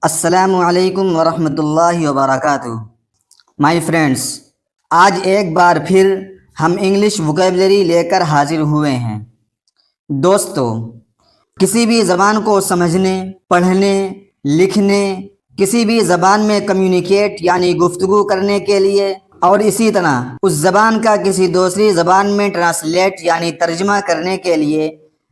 السلام علیکم ورحمۃ اللہ وبرکاتہ. مائی فرینڈس، آج ایک بار پھر ہم انگلش ووکیبلری لے کر حاضر ہوئے ہیں. دوستو، کسی بھی زبان کو سمجھنے، پڑھنے، لکھنے، کسی بھی زبان میں کمیونیکیٹ یعنی گفتگو کرنے کے لیے، اور اسی طرح اس زبان کا کسی دوسری زبان میں ٹرانسلیٹ یعنی ترجمہ کرنے کے لیے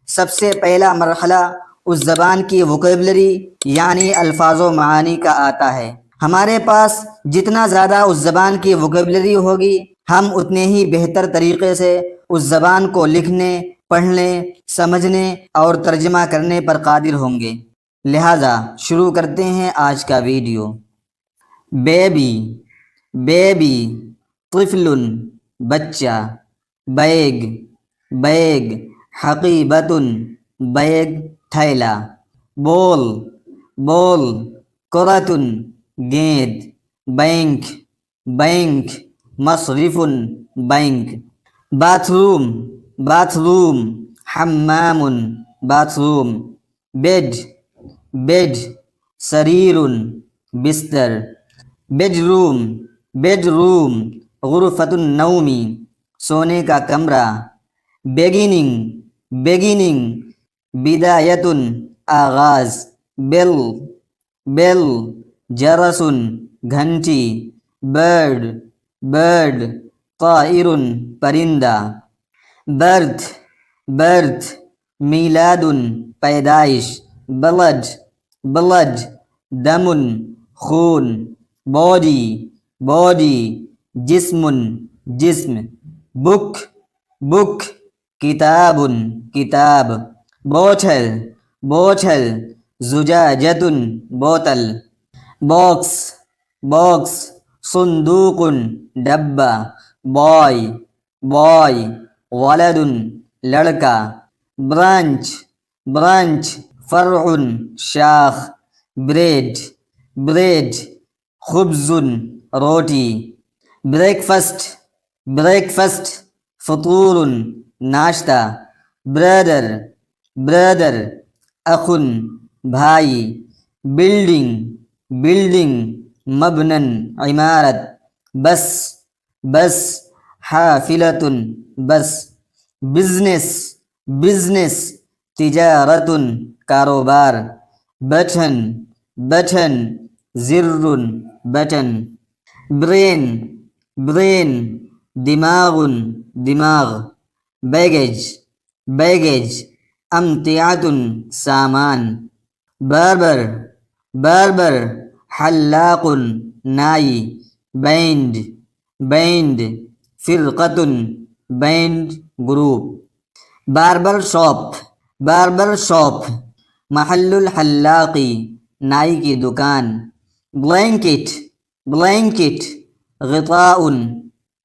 سب سے پہلا مرحلہ اس زبان کی ووکیبلری یعنی الفاظ و معانی کا آتا ہے. ہمارے پاس جتنا زیادہ اس زبان کی ووکیبلری ہوگی، ہم اتنے ہی بہتر طریقے سے اس زبان کو لکھنے، پڑھنے، سمجھنے اور ترجمہ کرنے پر قادر ہوں گے. لہٰذا شروع کرتے ہیں آج کا ویڈیو. بیبی، بیبی، طفل، بچہ. بیگ، بیگ، حقیبۃ، بیگ، تھیلا. بول، بول، کرۃ، گیند. بینک، بینک، مصرف، bank. Bathroom, bathroom, حمام، باتھ روم. بیڈ، بیڈ، سریر، بستر. بیڈ روم، بیڈ روم، غرفۃ النوم، سونے کا کمرہ. بیگننگ، بیگننگ، بدایۃ، آغاز. بیل، بیل، جرس، گھنٹی. برڈ، برڈ، طائر، پرندہ. برتھ، برتھ، میلاد، پیدائش. بلڈ، بلڈ، دم، خون. باڈی، باڈی، جسم، جسم. بک، بک، کتاب، کتاب. بوتل، بوتل، زجاجۃ، بوتل. باکس، باکس، صندوق، ڈبہ. بوائے، بوائے، ولد، لڑکا. برانچ، برانچ، فرع، شاخ. بریڈ، بریڈ، خبز، روٹی. بریکفسٹ، بریکفسٹ، فطور، ناشتہ. برادر، برادر، اخ، بھائی. بلڈنگ، بلڈنگ، مبنی، عمارت. بس، بس، حافلۃ، بس. بزنس، بزنس، تجارت، کاروبار. بٹن، بٹن، زر، بٹن. برین، برین، دماغ، دماغ. بیگیج، بیگیج، امتعۃ، سامان. باربر، باربر، حلاق، نائی. بینڈ، بینڈ، فرقۃ، band, group. Barber shop, barber shop, محل الحلاق، نائی کی دکان. بلینکٹ، بلینکٹ، غطاء،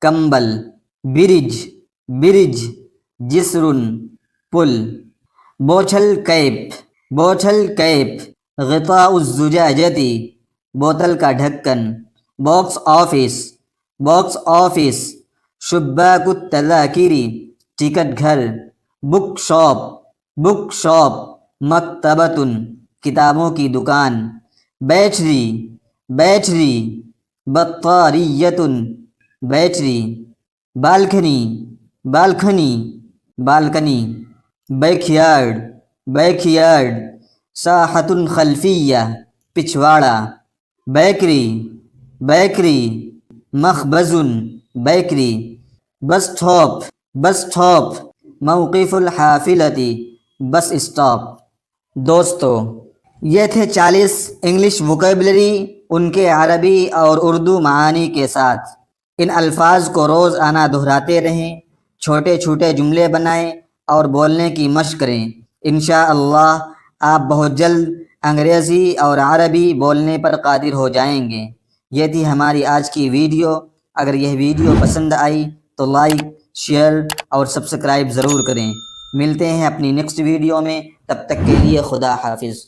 کمبل. برج، برج، جسر، پل. بوتل کیپ، بوتل کیپ، غطاء الزجاجۃ، بوتل کا ڈھکن. باکس آفس، باکس آفس، شباک التذاکر، ٹکٹ گھر. بک شاپ، بک شاپ، مکتبۃ، کتابوں کی دکان. بیٹری، بیٹری، بطاریۃ، battery. Balcony, balcony, balcony. Backyard, backyard, ساحۃ خلفیہ، پچھواڑا. بیکری، بیکری، مخبز، bakery. Bus stop, bus stop, موقف الحافلۃ، بس اسٹاپ. دوستو، یہ تھے 40 انگلش ووکیبلری ان کے عربی اور اردو معانی کے ساتھ. ان الفاظ کو روزانہ دہراتے رہیں، چھوٹے چھوٹے جملے بنائیں اور بولنے کی مشق کریں. انشاءاللہ آپ بہت جلد انگریزی اور عربی بولنے پر قادر ہو جائیں گے. یہ تھی ہماری آج کی ویڈیو. اگر یہ ویڈیو پسند آئی تو لائک، شیئر اور سبسکرائب ضرور کریں. ملتے ہیں اپنی نیکسٹ ویڈیو میں. تب تک کے لیے خدا حافظ.